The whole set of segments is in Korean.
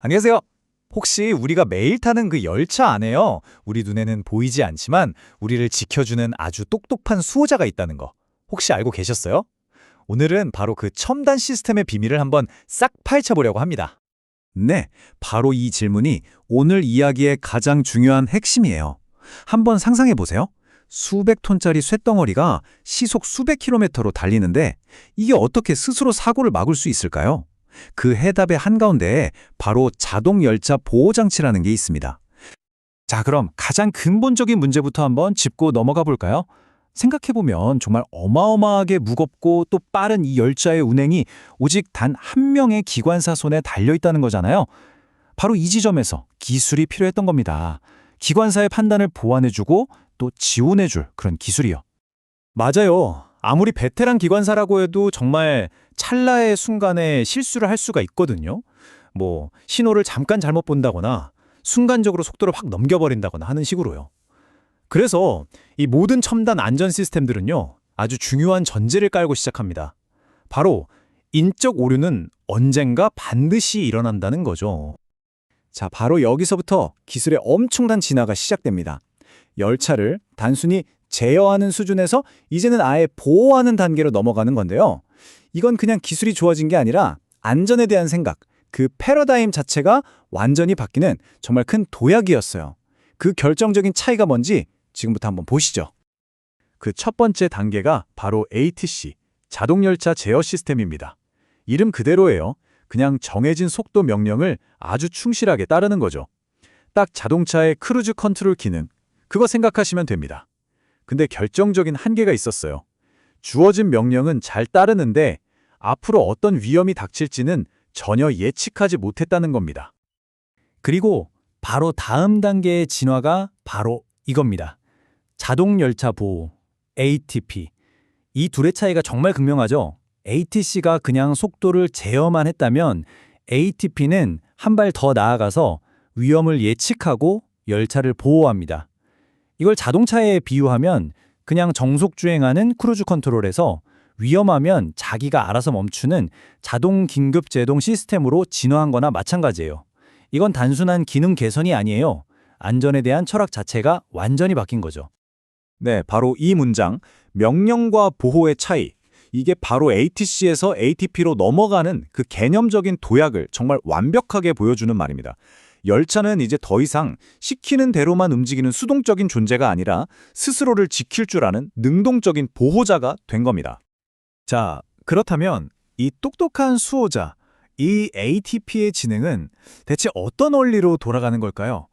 안녕하세요. 혹시 우리가 매일 타는 그 열차 안에요, 우리 눈에는 보이지 않지만 우리를 지켜주는 아주 똑똑한 수호자가 있다는 거 혹시 알고 계셨어요? 오늘은 바로 그 첨단 시스템의 비밀을 한번 싹 파헤쳐보려고 합니다. 네, 바로 이 질문이 오늘 이야기의 가장 중요한 핵심이에요. 한번 상상해 보세요. 수백 톤짜리 쇳덩어리가 시속 수백 킬로미터로 달리는데 이게 어떻게 스스로 사고를 막을 수 있을까요? 그 해답의 한가운데에 바로 자동 열차 보호 장치라는 게 있습니다. 자, 그럼 가장 근본적인 문제부터 한번 짚고 넘어가 볼까요? 생각해보면 정말 어마어마하게 무겁고 또 빠른 이 열차의 운행이 오직 단 한 명의 기관사 손에 달려있다는 거잖아요. 바로 이 지점에서 기술이 필요했던 겁니다. 기관사의 판단을 보완해주고 또 지원해줄 그런 기술이요. 맞아요. 아무리 베테랑 기관사라고 해도 정말 찰나의 순간에 실수를 할 수가 있거든요. 신호를 잠깐 잘못 본다거나 순간적으로 속도를 확 넘겨버린다거나 하는 식으로요. 그래서 이 모든 첨단 안전 시스템들은요, 아주 중요한 전제를 깔고 시작합니다. 바로 인적 오류는 언젠가 반드시 일어난다는 거죠. 자, 바로 여기서부터 기술의 엄청난 진화가 시작됩니다. 열차를 단순히 제어하는 수준에서 이제는 아예 보호하는 단계로 넘어가는 건데요. 이건 그냥 기술이 좋아진 게 아니라 안전에 대한 생각, 그 패러다임 자체가 완전히 바뀌는 정말 큰 도약이었어요. 그 결정적인 차이가 뭔지 지금부터 한번 보시죠. 그 첫 번째 단계가 바로 ATC, 자동열차 제어 시스템입니다. 이름 그대로예요. 그냥 정해진 속도 명령을 아주 충실하게 따르는 거죠. 딱 자동차의 크루즈 컨트롤 기능, 그거 생각하시면 됩니다. 근데 결정적인 한계가 있었어요. 주어진 명령은 잘 따르는데 앞으로 어떤 위험이 닥칠지는 전혀 예측하지 못했다는 겁니다. 그리고 바로 다음 단계의 진화가 바로 이겁니다. 자동열차 보호, ATP. 이 둘의 차이가 정말 극명하죠. ATC가 그냥 속도를 제어만 했다면 ATP는 한 발 더 나아가서 위험을 예측하고 열차를 보호합니다. 이걸 자동차에 비유하면 그냥 정속 주행하는 크루즈 컨트롤에서 위험하면 자기가 알아서 멈추는 자동 긴급 제동 시스템으로 진화한 거나 마찬가지예요. 이건 단순한 기능 개선이 아니에요. 안전에 대한 철학 자체가 완전히 바뀐 거죠. 네, 바로 이 문장, 명령과 보호의 차이. 이게 바로 ATC에서 ATP로 넘어가는 그 개념적인 도약을 정말 완벽하게 보여주는 말입니다. 열차는 이제 더 이상 시키는 대로만 움직이는 수동적인 존재가 아니라 스스로를 지킬 줄 아는 능동적인 보호자가 된 겁니다. 자, 그렇다면 이 똑똑한 수호자, 이 ATP의 진행은 대체 어떤 원리로 돌아가는 걸까요?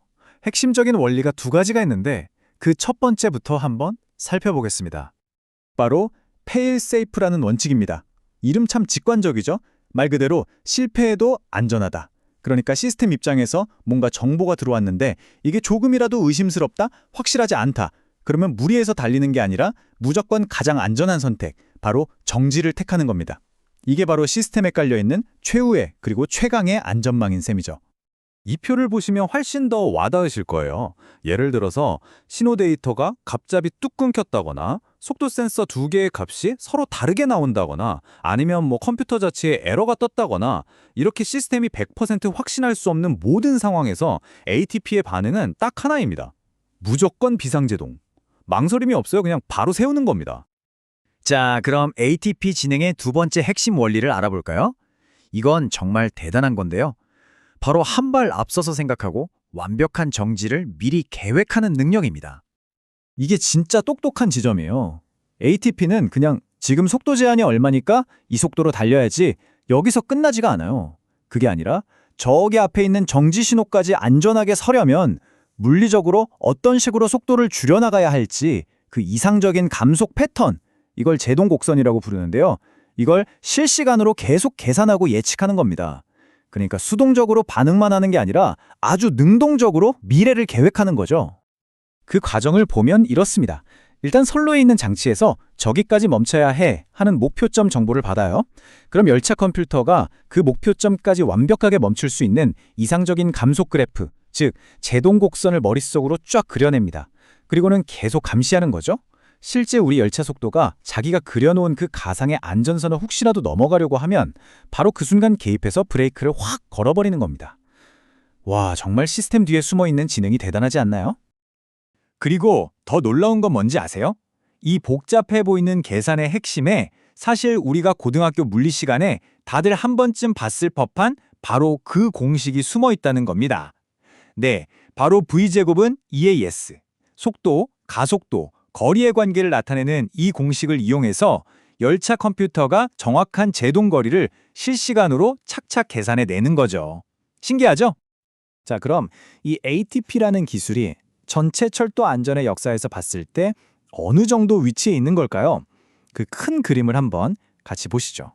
핵심적인 원리가 두 가지가 있는데 그 첫 번째부터 한번 살펴보겠습니다. 바로 fail-safe라는 원칙입니다. 이름 참 직관적이죠? 말 그대로 실패해도 안전하다. 그러니까 시스템 입장에서 뭔가 정보가 들어왔는데 이게 조금이라도 의심스럽다, 확실하지 않다. 그러면 무리해서 달리는 게 아니라 무조건 가장 안전한 선택, 바로 정지를 택하는 겁니다. 이게 바로 시스템에 깔려있는 최후의 그리고 최강의 안전망인 셈이죠. 이 표를 보시면 훨씬 더 와닿으실 거예요. 예를 들어서 신호 데이터가 갑자기 뚝 끊겼다거나 속도 센서 두 개의 값이 서로 다르게 나온다거나 아니면 컴퓨터 자체에 에러가 떴다거나 이렇게 시스템이 100% 확신할 수 없는 모든 상황에서 ATP의 반응은 딱 하나입니다. 무조건 비상제동. 망설임이 없어요. 그냥 바로 세우는 겁니다. 자, 그럼 ATP 진행의 두 번째 핵심 원리를 알아볼까요? 이건 정말 대단한 건데요. 바로 한 발 앞서서 생각하고 완벽한 정지를 미리 계획하는 능력입니다. 이게 진짜 똑똑한 지점이에요. ATP는 그냥 지금 속도 제한이 얼마니까 이 속도로 달려야지 여기서 끝나지가 않아요. 그게 아니라 저기 앞에 있는 정지 신호까지 안전하게 서려면 물리적으로 어떤 식으로 속도를 줄여나가야 할지 그 이상적인 감속 패턴, 이걸 제동 곡선이라고 부르는데요. 이걸 실시간으로 계속 계산하고 예측하는 겁니다. 그러니까 수동적으로 반응만 하는 게 아니라 아주 능동적으로 미래를 계획하는 거죠. 그 과정을 보면 이렇습니다. 일단 선로에 있는 장치에서 저기까지 멈춰야 해 하는 목표점 정보를 받아요. 그럼 열차 컴퓨터가 그 목표점까지 완벽하게 멈출 수 있는 이상적인 감속 그래프, 즉 제동 곡선을 머릿속으로 쫙 그려냅니다. 그리고는 계속 감시하는 거죠. 실제 우리 열차 속도가 자기가 그려놓은 그 가상의 안전선을 혹시라도 넘어가려고 하면 바로 그 순간 개입해서 브레이크를 확 걸어버리는 겁니다. 와, 정말 시스템 뒤에 숨어 있는 지능이 대단하지 않나요? 그리고 더 놀라운 건 뭔지 아세요? 이 복잡해 보이는 계산의 핵심에 사실 우리가 고등학교 물리 시간에 다들 한 번쯤 봤을 법한 바로 그 공식이 숨어 있다는 겁니다. 네, 바로 V제곱은 EAS, 속도, 가속도, 거리의 관계를 나타내는 이 공식을 이용해서 열차 컴퓨터가 정확한 제동거리를 실시간으로 착착 계산해내는 거죠. 신기하죠? 자, 그럼 이 ATP라는 기술이 전체 철도 안전의 역사에서 봤을 때 어느 정도 위치에 있는 걸까요? 그 큰 그림을 한번 같이 보시죠.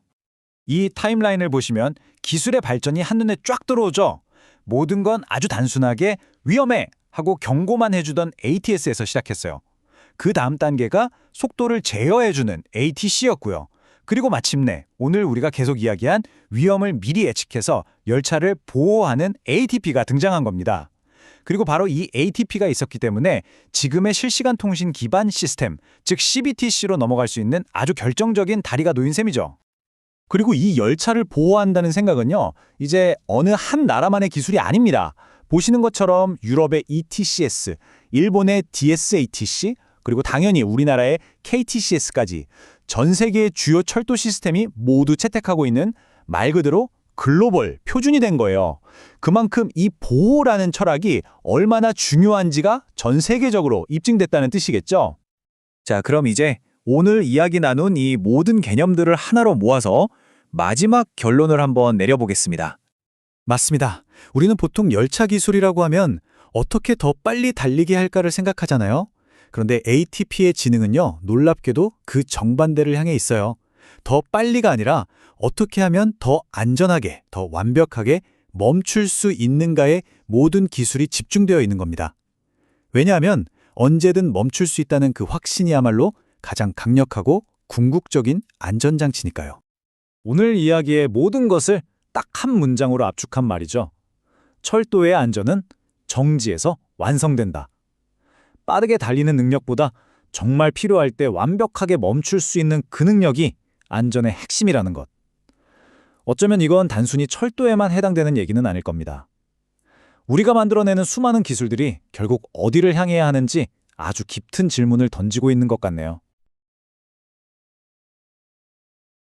이 타임라인을 보시면 기술의 발전이 한눈에 쫙 들어오죠. 모든 건 아주 단순하게 위험해! 하고 경고만 해주던 ATS에서 시작했어요. 그 다음 단계가 속도를 제어해주는 ATC였고요. 그리고 마침내 오늘 우리가 계속 이야기한 위험을 미리 예측해서 열차를 보호하는 ATP가 등장한 겁니다. 그리고 바로 이 ATP가 있었기 때문에 지금의 실시간 통신 기반 시스템, 즉 CBTC로 넘어갈 수 있는 아주 결정적인 다리가 놓인 셈이죠. 그리고 이 열차를 보호한다는 생각은요, 이제 어느 한 나라만의 기술이 아닙니다. 보시는 것처럼 유럽의 ETCS, 일본의 DSATC, 그리고 당연히 우리나라의 KTCS까지 전 세계의 주요 철도 시스템이 모두 채택하고 있는 말 그대로 글로벌 표준이 된 거예요. 그만큼 이 보호라는 철학이 얼마나 중요한지가 전 세계적으로 입증됐다는 뜻이겠죠. 자, 그럼 이제 오늘 이야기 나눈 이 모든 개념들을 하나로 모아서 마지막 결론을 한번 내려보겠습니다. 맞습니다. 우리는 보통 열차 기술이라고 하면 어떻게 더 빨리 달리게 할까를 생각하잖아요. 그런데 ATP의 지능은요, 놀랍게도 그 정반대를 향해 있어요. 더 빨리가 아니라 어떻게 하면 더 안전하게, 더 완벽하게 멈출 수 있는가에 모든 기술이 집중되어 있는 겁니다. 왜냐하면 언제든 멈출 수 있다는 그 확신이야말로 가장 강력하고 궁극적인 안전장치니까요. 오늘 이야기의 모든 것을 딱 한 문장으로 압축한 말이죠. 철도의 안전은 정지에서 완성된다. 빠르게 달리는 능력보다 정말 필요할 때 완벽하게 멈출 수 있는 그 능력이 안전의 핵심이라는 것. 어쩌면 이건 단순히 철도에만 해당되는 얘기는 아닐 겁니다. 우리가 만들어내는 수많은 기술들이 결국 어디를 향해야 하는지 아주 깊은 질문을 던지고 있는 것 같네요.